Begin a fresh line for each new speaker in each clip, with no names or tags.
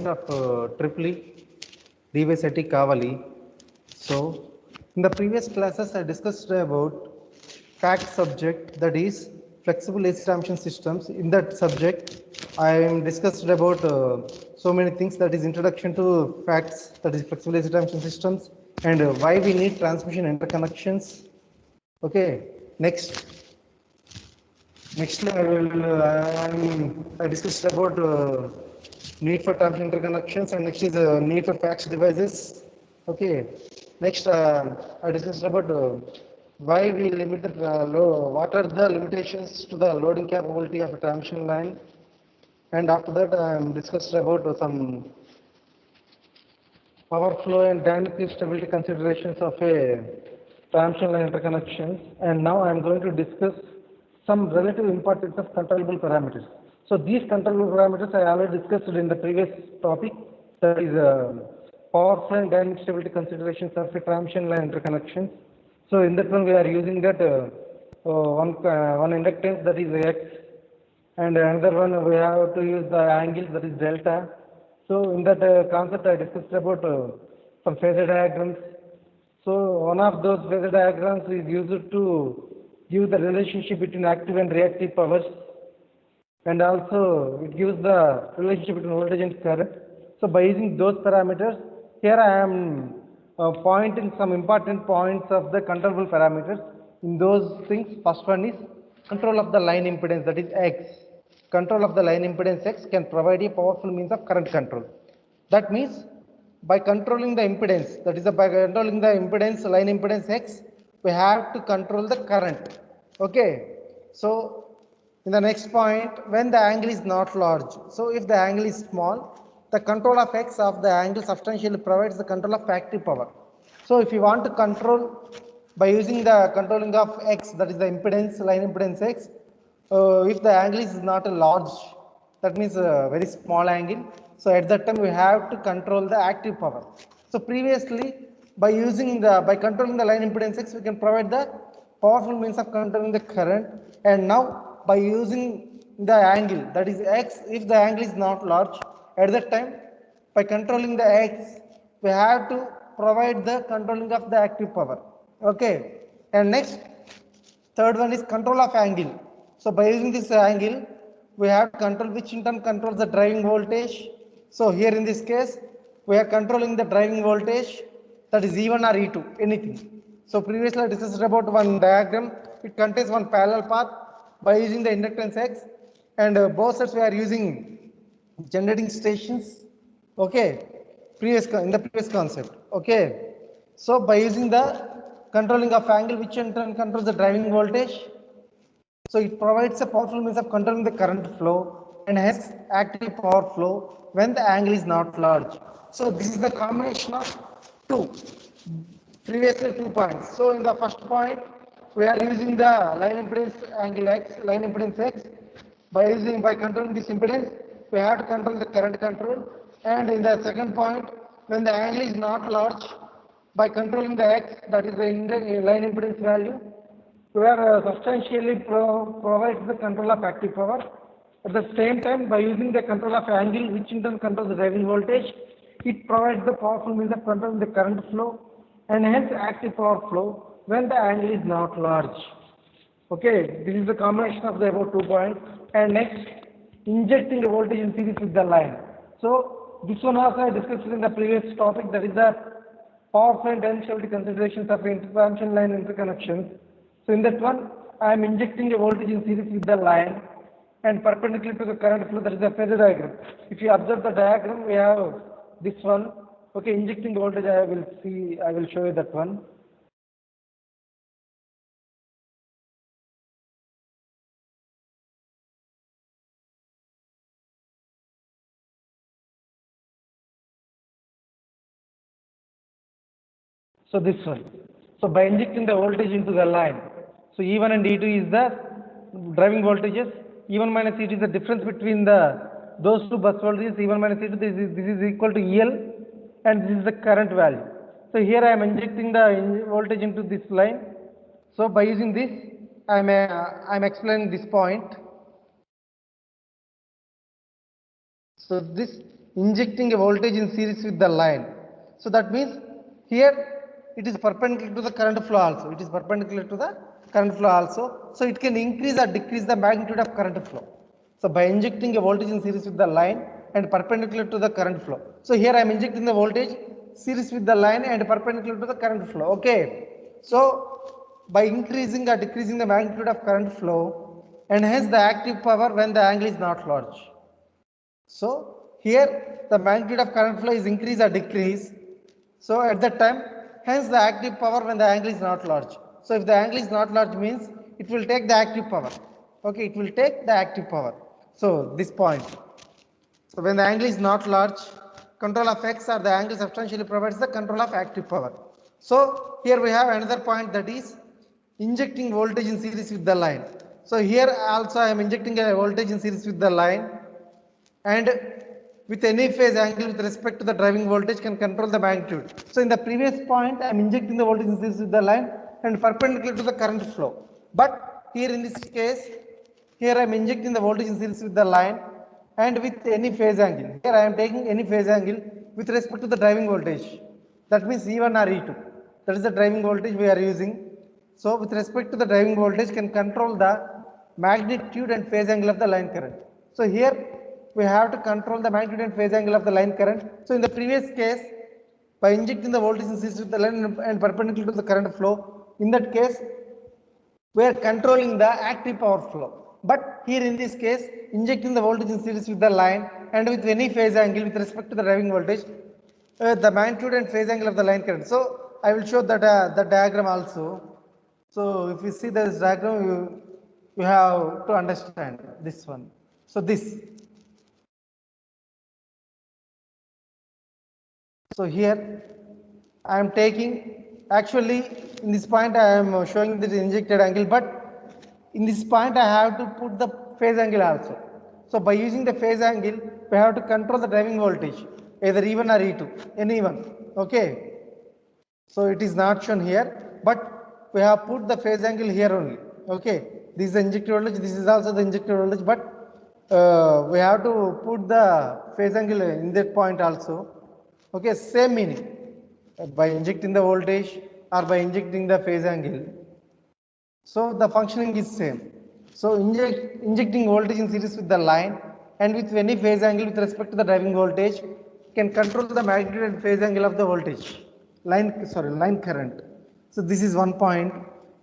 of Triply Divesati Kavali. So, in the previous classes, I discussed about fact subject, that is flexible AC transmission systems. In that subject, I am discussed about so many things, that is introduction to facts, that is flexible AC transmission systems, and why we need transmission interconnections. Okay, next I discussed about need for transmission interconnections, and next is need for fax devices. Okay. Next, I discussed about why we limit the what are the limitations to the loading capability of a transmission line, and after that I discussed about some power flow and dynamic stability considerations of a transmission line interconnections. And now I am going to discuss some relative importance of controllable parameters. So these controllable parameters I already discussed in the previous topic, that is power flow and dynamic stability considerations of a transmission line interconnections. So in that one we are using that one inductance, that is X, and another one we have to use the angle, that is delta. So in that concept I discussed about some phasor diagrams. So one of those phasor diagrams is used to give the relationship between active and reactive powers, and also it gives the relationship between voltage and current. So by using those parameters, here I am pointing some important points of the controllable parameters. In those things, first one is control of the line impedance, that is X. Control of the line impedance X can provide a powerful means of current control. That means by controlling the impedance, that is by controlling the impedance, line impedance X, we have to control the current. Okay. So in the next point, when the angle is not large, so if the angle is small, the control of X of the angle substantially provides the control of active power. So if you want to control by using the controlling of X, that is the impedance, line impedance X, if the angle is not a large, that means a very small angle, so at that time we have to control the active power. So previously by controlling the line impedance X, we can provide the powerful means of controlling the current. And now by using the angle, that is X, if the angle is not large, at that time by controlling the X, we have to provide the controlling of the active power. Okay. And next, third one is control of angle. So by using this angle, we have control, which in turn controls the driving voltage. So here in this case, we are controlling the driving voltage, that is E1 or E2, anything. So previously I discussed about one diagram. It contains one parallel path by using the inductance X, and both sides we are using generating stations. Okay, in the previous concept. Okay, so by using the controlling of angle, which in turn controls the driving voltage, so it provides a powerful means of controlling the current flow and hence active power flow when the angle is not large. So this is the combination of two, previously 2 points. So in the first point, we are using the line impedance angle X, line impedance X. By controlling this impedance, we have to control the current control. And in the second point, when the angle is not large, by controlling the X, that is the line impedance value, we are substantially provides the control of active power. At the same time, by using the control of angle, which in turn controls the driving voltage, it provides the powerful means of controlling the current flow and hence active power flow when the angle is not large. Okay, this is the combination of the above 2 points. And next, injecting the voltage in series with the line. So this one also I discussed in the previous topic, that is the power flow and dynamic stability considerations of transmission line interconnections. So in that one, I am injecting a voltage in series with the line and perpendicular to the current flow, that is the phasor diagram. If you observe the diagram, we have this one. Okay, injecting the voltage, I will show you that one. So this one. So by injecting the voltage into the line, so E1 and E2 is the driving voltages. E1 minus E2 is the difference between those two bus voltages. E1 minus E2, this is equal to EL, and this is the current value. So here I am injecting the voltage into this line. So by using this, I am explaining this point. So this injecting a voltage in series with the line. So that means here it is perpendicular to the current flow also. It is perpendicular to the current flow also. So it can increase or decrease the magnitude of current flow. So by injecting a voltage in series with the line and perpendicular to the current flow. So here I am injecting the voltage series with the line and perpendicular to the current flow. Okay. So by increasing or decreasing the magnitude of current flow, and hence the active power when the angle is not large. So here the magnitude of current flow is increase or decrease. So at that time, hence the active power when the angle is not large. So if the angle is not large means it will take the active power. Okay, it will take the active power. So this point. So when the angle is not large, control of x or the angle substantially provides the control of active power. So here we have another point, that is injecting voltage in series with the line. So here also I am injecting a voltage in series with the line, and with any phase angle with respect to the driving voltage can control the magnitude. So in the previous point I am injecting the voltage in series with the line and perpendicular to the current flow. But here in this case, here I am injecting the voltage in series with the line and with any phase angle. Here I am taking any phase angle with respect to the driving voltage. That means E1 or E2. That is the driving voltage we are using. So with respect to the driving voltage can control the magnitude and phase angle of the line current. So here we have to control the magnitude and phase angle of the line current. So in the previous case, by injecting the voltage in series with the line and perpendicular to the current flow, in that case we are controlling the active power flow. But here in this case, injecting the voltage in series with the line and with any phase angle with respect to the driving voltage, the magnitude and phase angle of the line current. So I will show that the diagram also. So if you see this diagram, you have to understand this one. So this. So here I am taking, actually in this point I am showing the injected angle, but in this point I have to put the phase angle also. So by using the phase angle, we have to control the driving voltage, either E1 or E2, any one. Okay. So it is not shown here, but we have put the phase angle here only. Okay. This is the injected voltage, this is also the injected voltage, but we have to put the phase angle in that point also. Okay, same meaning. By injecting the voltage or by injecting the phase angle, so the functioning is same. So injecting voltage in series with the line and with any phase angle with respect to the driving voltage can control the magnitude and phase angle of the voltage line current. So this is one point.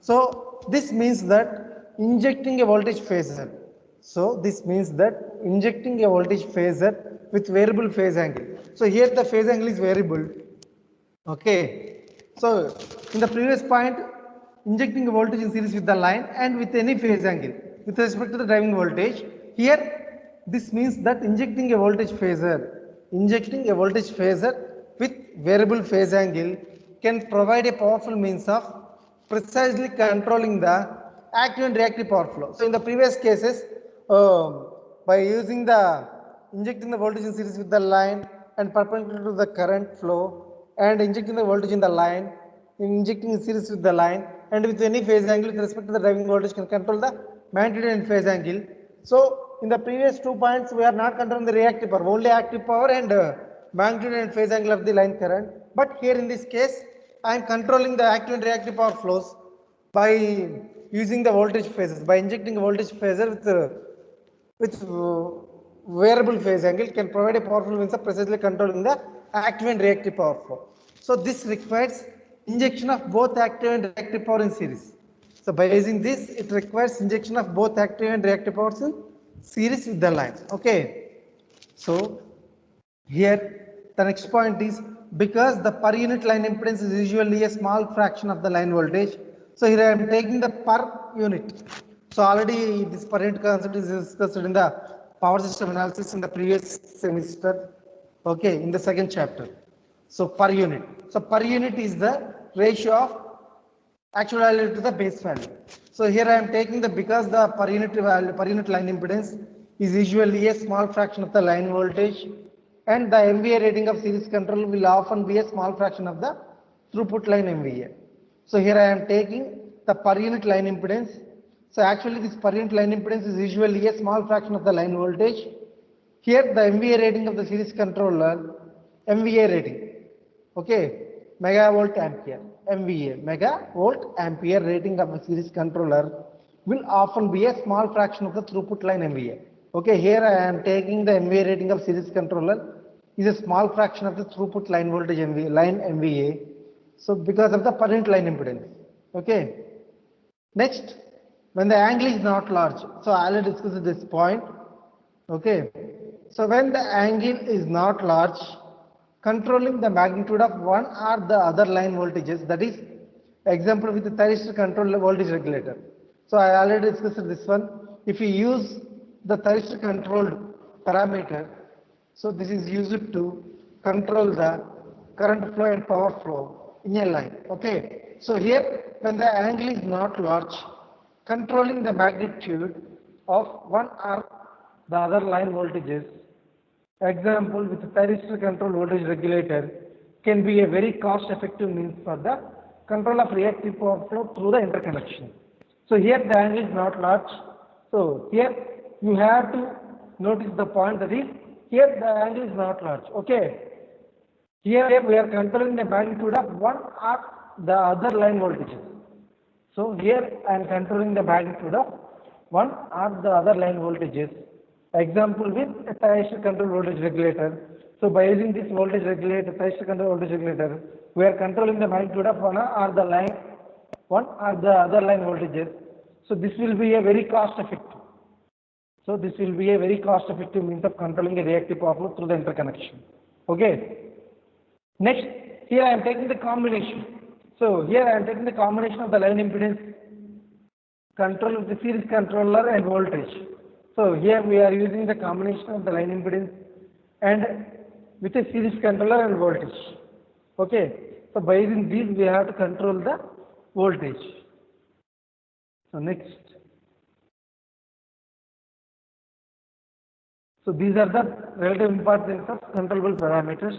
So this means that injecting a voltage phasor. So this means that injecting a voltage phasor with variable phase angle. So here the phase angle is variable. Okay. So in the previous point, injecting a voltage in series with the line and with any phase angle with respect to the driving voltage. Here this means that injecting a voltage phasor with variable phase angle can provide a powerful means of precisely controlling the active and reactive power flow. So in the previous cases, by using the injecting the voltage in series with the line and perpendicular to the current flow, and injecting the voltage in the line, injecting in series with the line, and with any phase angle with respect to the driving voltage can control the magnitude and phase angle. So in the previous 2 points, we are not controlling the reactive power, only active power and magnitude and phase angle of the line current. But here in this case, I am controlling the active and reactive power flows by using the voltage phases, by injecting a voltage phasor with variable phase angle can provide a powerful means of precisely controlling the active and reactive power flow. So this requires injection of both active and reactive power in series. So by using this, it requires injection of both active and reactive powers in series with the line. Okay. So here the next point is, because the per unit line impedance is usually a small fraction of the line voltage. So here I am taking the per unit. So already this per unit concept is discussed in the power system analysis in the previous semester. Okay, in the second chapter. So per unit. So per unit is the ratio of actual value to the base value. So here I am taking the, because the per unit value, per unit line impedance is usually a small fraction of the line voltage, and the MVA rating of series control will often be a small fraction of the throughput line MVA. So here I am taking the per unit line impedance. So actually this per unit line impedance is usually a small fraction of the line voltage. Here the MVA rating of the series controller, MVA rating, okay, megavolt ampere, MVA, megavolt ampere rating of a series controller will often be a small fraction of the throughput line MVA. Okay, here I am taking the MVA rating of series controller is a small fraction of the throughput line voltage MVA, line MVA. So because of the current line impedance. Okay. Next, when the angle is not large. So I will discuss this point. Okay. So when the angle is not large, controlling the magnitude of one or the other line voltages, that is example with the thyristor control voltage regulator. So I already discussed this one. If you use the thyristor controlled parameter, so this is used to control the current flow and power flow in a line. Okay. So here when the angle is not large, controlling the magnitude of one or the other line voltages, example with the thyristor control voltage regulator, can be a very cost effective means for the control of reactive power flow through the interconnection. So here the angle is not large. So here you have to notice the point, that is here the angle is not large. Okay. Here we are controlling the magnitude of one or the other line voltages. So here I am controlling the magnitude of one or the other line voltages. Example with a thyristor control voltage regulator. So by using this voltage regulator, thyristor control voltage regulator, we are controlling the magnitude of one or the other line voltages. So this will be a very cost effective. So this will be a very cost effective means of controlling a reactive power flow through the interconnection. Okay. Next, here I am taking the combination. So here I am taking the combination of the line impedance, control of the series controller and voltage. So here we are using the combination of the line impedance and with a series controller and voltage. Okay. So by using these we have to control the voltage. So next. So these are the relative importance of controllable parameters.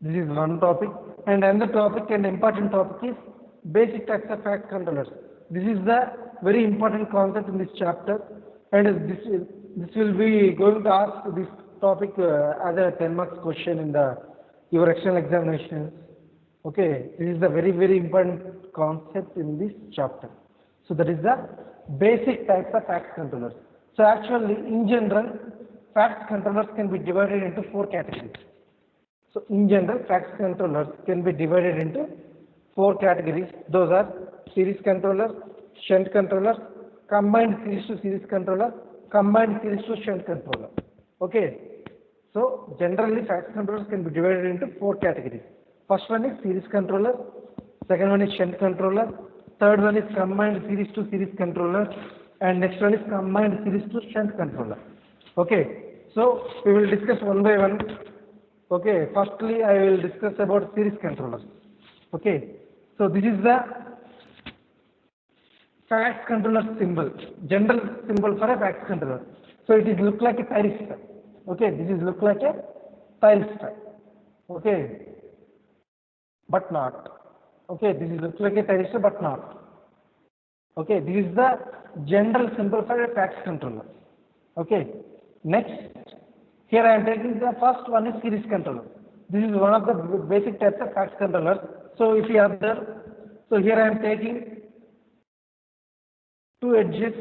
This is one topic, and another topic and important topic is basic types of fact controllers. This is the very important concept in this chapter, and this will be going to ask this topic as a 10 marks question in your external examinations. Okay, this is the very important concept in this chapter. So that is the basic types of fact controllers. So actually, in general, fact controllers can be divided into 4 categories. So in general, fact controllers can be divided into 4 categories. Those are series controller, shunt controller, combined series to series controller, combined series to shunt controller. Okay. So generally, fact controllers can be divided into 4 categories. First one is series controller, second one is shunt controller, third one is combined series to series controller, and next one is combined series to shunt controller. Okay. So we will discuss one by one. Okay, firstly I will discuss about series controllers. Okay, so this is the fact controller symbol, general symbol for a fact controller. So it is look like a thyristor. Okay, this is look like a thyristor. Okay, but not. Okay, this is look like a thyristor but not. Okay, this is the general symbol for a fact controller. Okay, next. Here I am taking the first one is series controller. This is one of the basic types of fact controllers. So if you observe, so here I am taking 2 edges,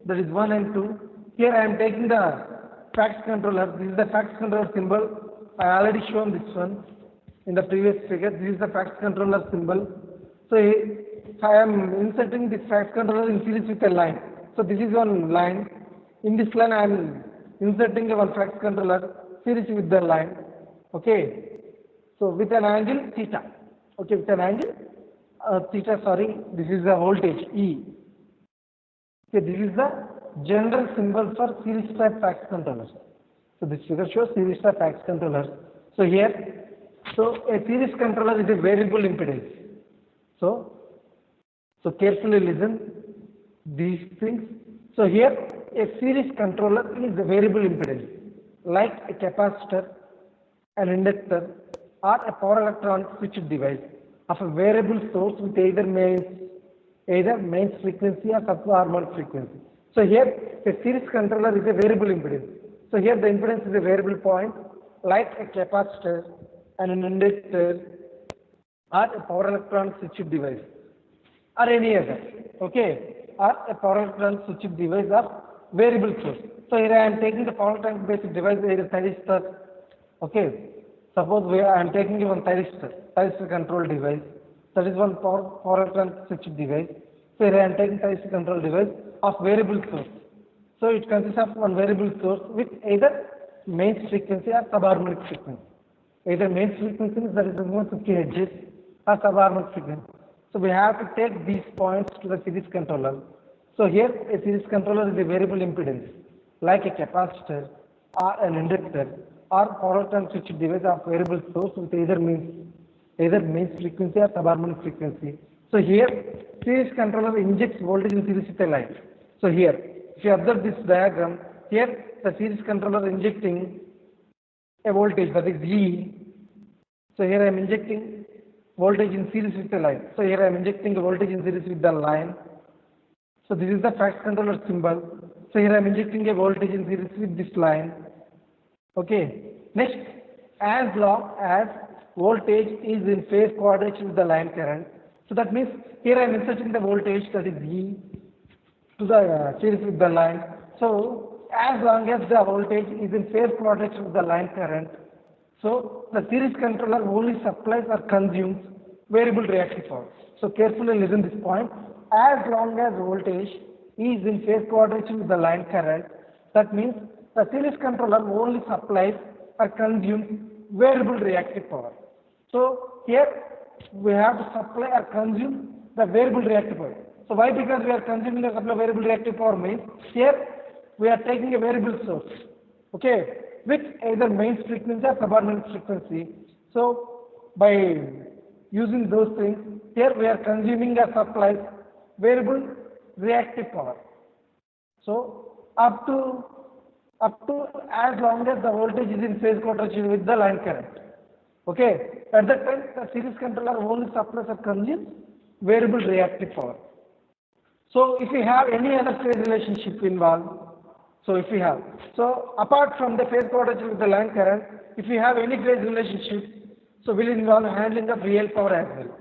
that is 1 and 2. Here I am taking the fact controller. This is the fact controller symbol. I already shown this one in the previous figure. This is the fact controller symbol. So I am inserting this fact controller in series with a line. So this is one line. In this line I am inserting one fact controller series with the line. Okay. So with an angle theta. Okay, with an angle theta, sorry, this is the voltage E. Okay, this is the general symbol for series type fact controllers. So this figure shows series type fact controllers. So here, so a series controller is a variable impedance. So carefully listen these things. So here a series controller is a variable impedance, like a capacitor, an inductor, or a power electronic switched device of a variable source with either mains frequency or subharmonic frequency. So here a series controller is a variable impedance. So here the impedance is a variable point, like a capacitor and an inductor or a power electron switch device or any other, okay, or a power electron switch device of variable source. So here I am taking the power electron basic device, here is thyristor, okay. Suppose I am taking one thyristor control device, that is one power electron switch device. So here I am taking thyristor control device of variable source. So it consists of one variable source with either mains frequency or subharmonic frequency. Either mains frequency that is more 50 Hz or subharmonic frequency. So we have to take these points to the series controller. So here a series controller is a variable impedance like a capacitor or an inductor or power electron switch device of variable source with either mains frequency or subharmonic frequency. So here series controller injects voltage in series with a line. So here if you observe this diagram, here the series controller injecting a voltage that is E. So here I am injecting voltage in series with the line. So here I am injecting a voltage in series with the line. So this is the fact controller symbol. So here I am injecting a voltage in series with this line. Okay. Next, as long as voltage is in phase coordination with the line current. So that means here I am inserting the voltage that is E to the series with the line. So as long as the voltage is in phase coordination with the line current, so the series controller only supplies or consumes variable reactive power. So carefully listen this point. As long as voltage is in phase coordination with the line current, that means the series controller only supplies or consumes variable reactive power. So here we have to supply or consume the variable reactive power. So why? Because we are consuming the supply variable reactive power means here we are taking a variable source, okay, with either mains frequency or subharmonic frequency. So by using those things, here we are consuming or supply variable reactive power. So up to as long as the voltage is in phase coordination with the line current. Okay, at that time the series controller only supplies or consumes variable reactive power. So if we have any other phase relationship involved, so apart from the phase coordination with the line current, if we have any phase relationship, so will involve handling of real power as well.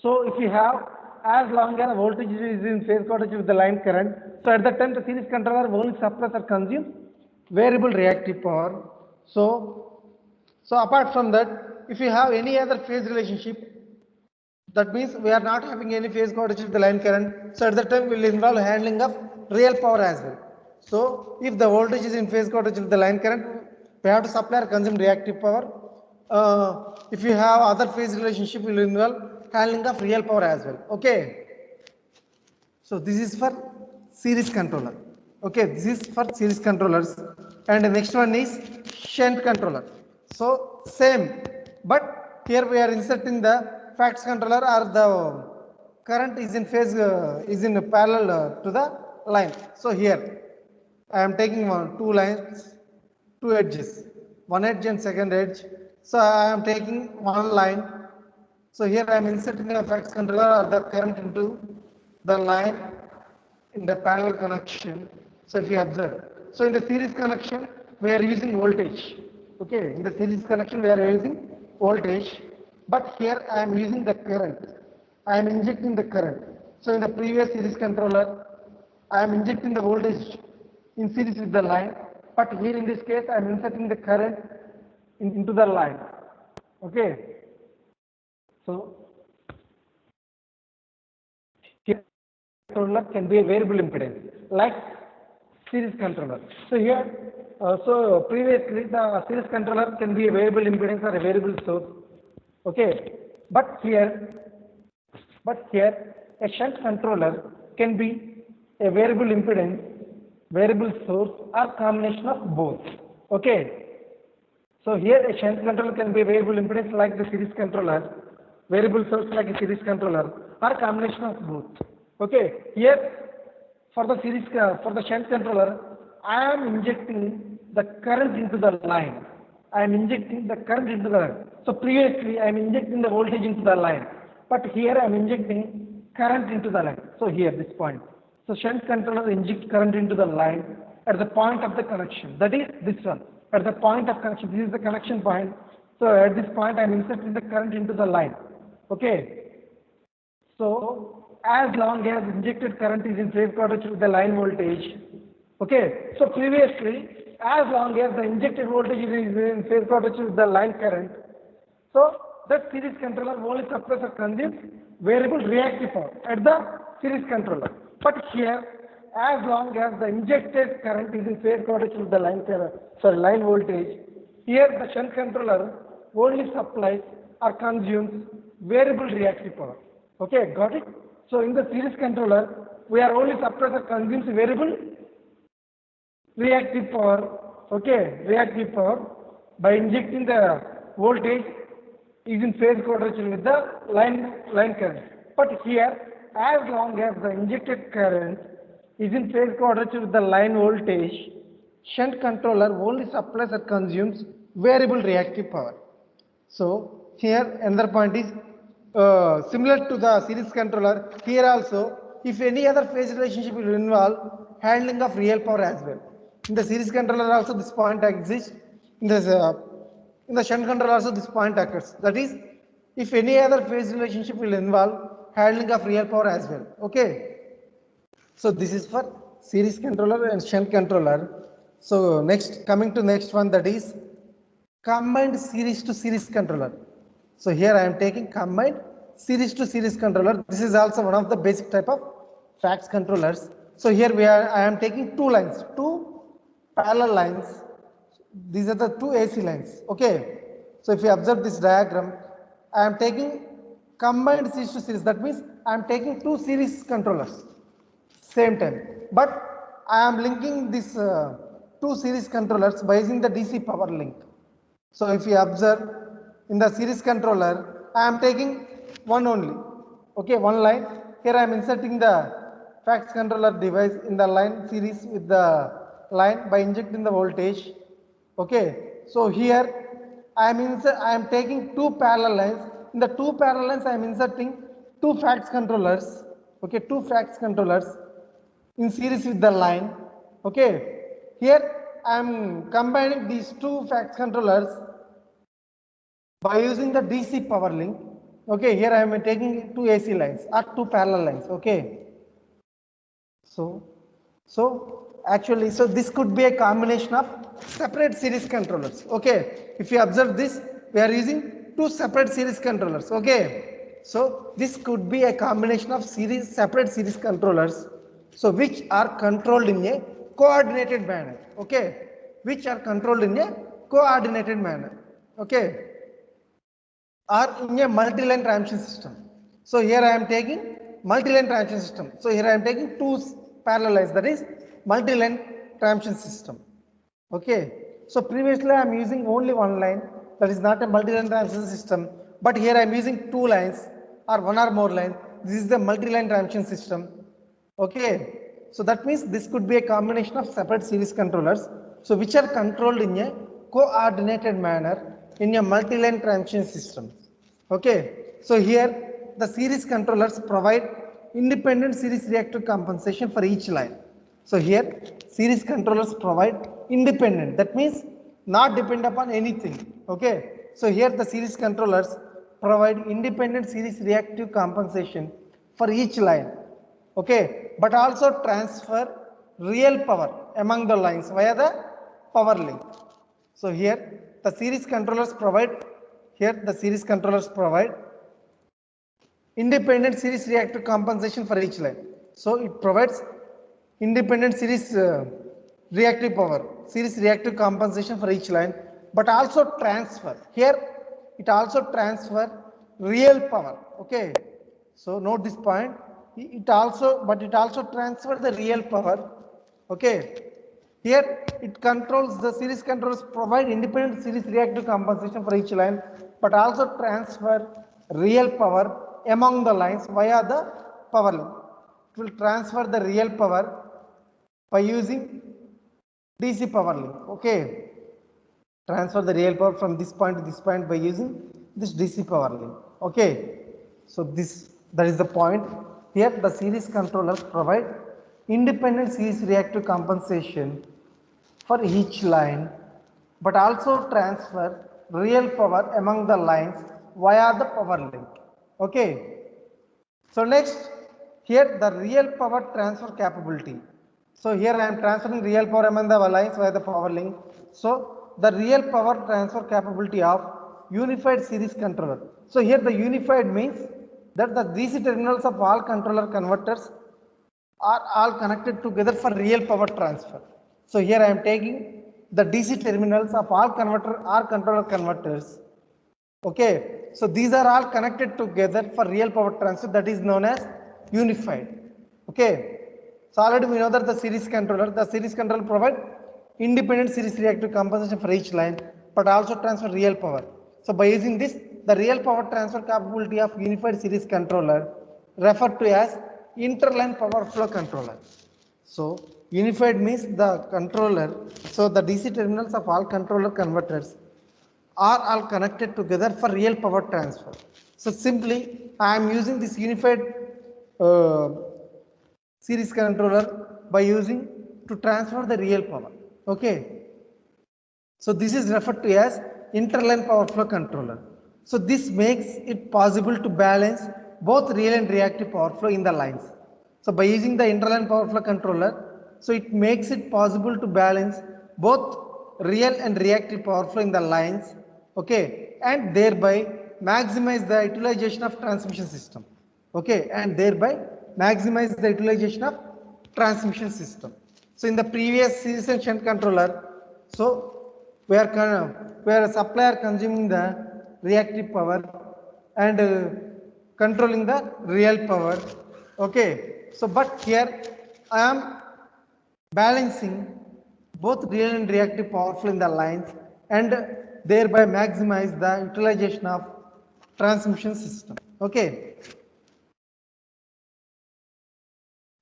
So if we have, as long as voltage is in phase coordination with the line current, so at that time the series controller only supplies or consumes variable reactive power. So apart from that, if you have any other phase relationship, that means we are not having any phase coordination with the line current. So at that time we will involve handling of real power as well. So if the voltage is in phase coordination with the line current, we have to supply or consume reactive power. If you have other phase relationship, we will involve handling of real power as well. Okay. So this is for series controller. Okay, this is for series controllers. And the next one is shunt controller. So same, but here we are inserting the FACTS controller, or the current is in phase is in parallel to the line. So here I am taking two lines, two edges, one edge and second edge. So I am taking one line. So here I am inserting a FACTS controller or the current into the line in the parallel connection. So if you observe, so in the series connection we are using voltage. Okay, in the series connection we are using voltage, but here I am using the current. I am injecting the current. So in the previous series controller, I am injecting the voltage in series with the line, but here in this case I am inserting the current into the line. Okay, so here controller can be a variable impedance like series controller. So here, so previously the series controller can be a variable impedance or a variable source. Okay, but here a shunt controller can be a variable impedance, variable source, or combination of both. Okay, so here a shunt controller can be a variable impedance like the series controller, variable source like a series controller, or combination of both. Okay, here for the shunt controller, I am injecting the current into the line. I am injecting the current into the line. So previously I am injecting the voltage into the line, but here I am injecting current into the line. So here this point. So shunt controller injects current into the line, at the point of the connection. That is this one. At the point of connection, this is the connection point. So at this point, I am inserting the current into the line. Okay. So as long as injected current is in phase quadrature with the line voltage. Okay. So previously, as long as the injected voltage is in phase quadrature with the line current, so that series controller only supplies or consumes variable reactive power at the series controller. But here, as long as the injected current is in phase quadrature with the line current, line voltage, here the shunt controller only supplies or consumes variable reactive power. Okay, got it? So in the series controller, we are only supplies or consumes variable reactive power. Okay, reactive power by injecting the voltage is in phase quadrature with the line current. But here, as long as the injected current is in phase quadrature with the line voltage, shunt controller only supplies or consumes variable reactive power. So here another point is similar to the series controller. Here also, if any other phase relationship will involve handling of real power as well. In the series controller also this point exists. In the shunt controller also this point occurs. That is, if any other phase relationship will involve handling of real power as well. Okay. So this is for series controller and shunt controller. So next, coming to next one, that is combined series to series controller. So here I am taking combined series to series controller. This is also one of the basic type of FACTS controllers. So here I am taking two lines, two parallel lines. These are the two AC lines. Okay. So if you observe this diagram, I am taking combined series to series. That means I am taking two series controllers same time. But I am linking these two series controllers by using the DC power link. So if you observe in the series controller, I am taking one only. Okay, one line. Here I am inserting the FACTS controller device in the line series with the line by injecting the voltage. Okay, so here I am taking two parallel lines. In the two parallel lines, I am inserting two FACTS controllers. Okay, two FACTS controllers in series with the line. Okay, here I am combining these two FACTS controllers by using the DC power link. Okay, here I am taking two AC lines or two parallel lines. Okay, so actually, so this could be a combination of separate series controllers. Okay, if you observe this, we are using two separate series controllers. Okay, so this could be a combination of separate series controllers, so which are controlled in a coordinated manner. Okay, which are controlled in a coordinated manner. Okay, or in a multi-line transmission system. So here I am taking multi-line transmission system. So here I am taking two parallel lines, that is multi-line transmission system. Okay. So previously I am using only one line, that is not a multi-line transmission system, but here I am using two lines or one or more lines. This is the multi-line transmission system. Okay. So that means this could be a combination of separate series controllers, so which are controlled in a coordinated manner in a multi-line transmission system. Okay, so here the series controllers provide independent series reactive compensation for each line. So here series controllers provide independent, that means not depend upon anything. Okay, so here the series controllers provide independent series reactive compensation for each line. Okay, but also transfer real power among the lines via the power link. So here the series controllers provide independent series reactive compensation for each line. So it provides independent series reactive power, series reactive compensation for each line, but also transfer. Here it also transfer real power. Okay, so note this point. It also transfer the real power. Okay. Here it controls, the series controllers provide independent series reactive compensation for each line, but also transfer real power among the lines via the power link. It will transfer the real power by using DC power link. Okay, transfer the real power from this point to this point by using this DC power link. Okay, so that is the point. Here the series controllers provide independent series reactive compensation for each line, but also transfer real power among the lines via the power link. Okay. So next, here the real power transfer capability. So here I am transferring real power among the lines via the power link. So the real power transfer capability of unified series controller. So here the unified means that the DC terminals of all controller converters are all connected together for real power transfer. So here I am taking the DC terminals of all converter or controller converters. Okay, so these are all connected together for real power transfer, that is known as unified. Okay, so already we know that the series controller provide independent series reactive compensation for each line, but also transfer real power. So by using this, the real power transfer capability of unified series controller referred to as interline power flow controller. So unified means the controller, so the DC terminals of all controller converters are all connected together for real power transfer. So simply I am using this unified uh, series controller by using to transfer the real power. Okay. So this is referred to as interline power flow controller. So this makes it possible to balance both real and reactive power flow in the lines. So by using the interline power flow controller, so it makes it possible to balance both real and reactive power flow in the lines, okay, and thereby maximize the utilization of transmission system, okay, and thereby maximize the utilization of transmission system. So in the previous series and shunt controller, so where a supplier consuming the reactive power and controlling the real power. Okay, so but here I am balancing both real and reactive power flow in the lines and thereby maximize the utilization of transmission system. Okay,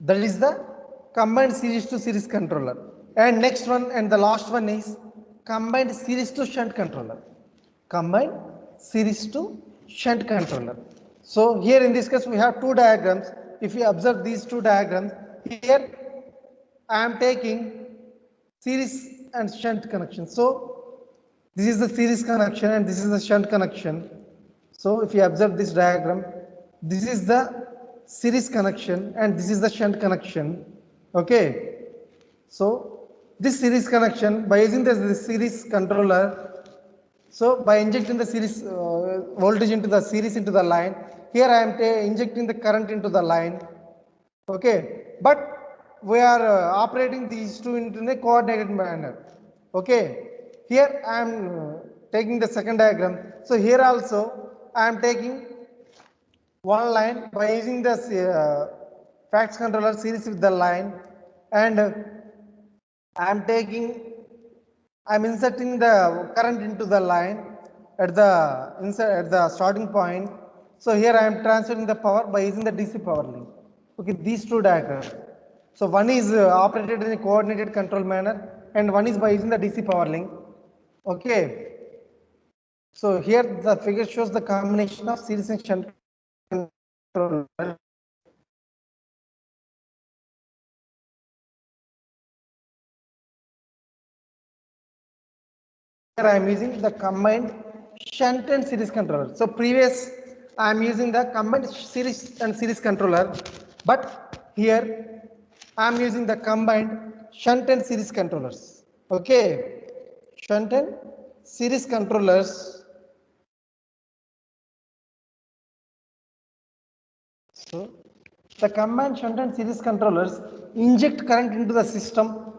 that is the combined series to series controller. And next one and the last one is combined series to shunt controller. Combined series to shunt controller. So here in this case we have two diagrams. If you observe these two diagrams, here I am taking series and shunt connection. So this is the series connection and this is the shunt connection. So if you observe this diagram, this is the series connection and this is the shunt connection. Okay. So this series connection, by using this series controller, so by injecting the series voltage into the series into the line, here I am injecting the current into the line. Okay, but we are operating these two in a coordinated manner. Okay, here I am taking the second diagram. So here also I am taking one line by using the fax controller series with the line, and I am taking, I am inserting the current into the line at the starting point. So here I am transferring the power by using the DC power link. Okay, these two diagrams. So one is operated in a coordinated control manner and one is by using the DC power link. Okay. So here the figure shows the combination of series and shunt controller. Here I am using the combined shunt and series controller. So previous I am using the combined series and series controller, but here I am using the combined shunt and series controllers. Okay, shunt and series controllers. So the combined shunt and series controllers inject current into the system,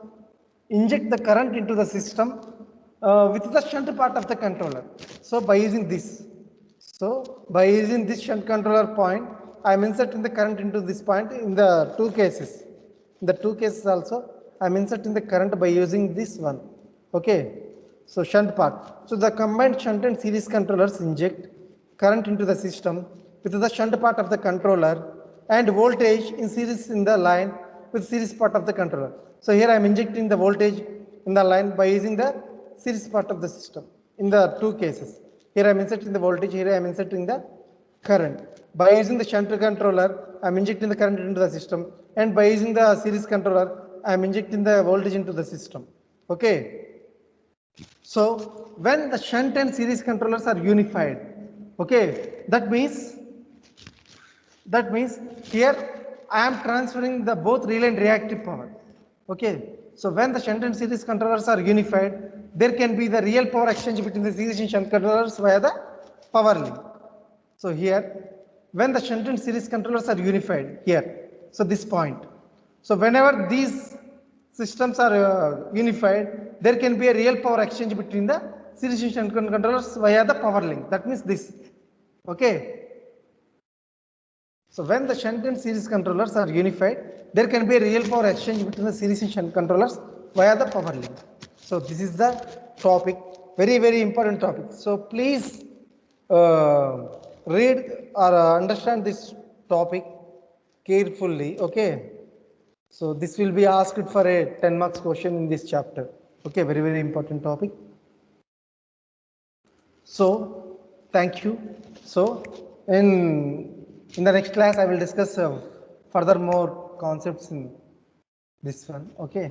with the shunt part of the controller. So by using this, shunt controller point, I am inserting the current into this point in the two cases. In the two cases also, I am inserting the current by using this one. Okay, so shunt part. So the combined shunt and series controllers inject current into the system with the shunt part of the controller and voltage in series in the line with series part of the controller. So here I am injecting the voltage in the line by using the series part of the system in the two cases. Here I am inserting the voltage, here I am inserting the current. By using the shunt controller, I am injecting the current into the system, and by using the series controller, I am injecting the voltage into the system. Okay. So when the shunt and series controllers are unified, okay, that means here I am transferring the both real and reactive power. Okay. So when the shunt and series controllers are unified, there can be the real power exchange between the series and shunt controllers via the power link. So here, when the shunt and series controllers are unified here, so this point. So whenever these systems are unified, there can be a real power exchange between the series and shunt controllers via the power link. That means this. Okay. So when the shunt and series controllers are unified, there can be a real power exchange between the series and shunt controllers via the power link. So this is the topic, very important topic. So please read or understand this topic carefully. Okay. So this will be asked for a 10 marks question in this chapter. Okay, very important topic. So thank you. So in the next class I will discuss further more concepts in this one. Okay.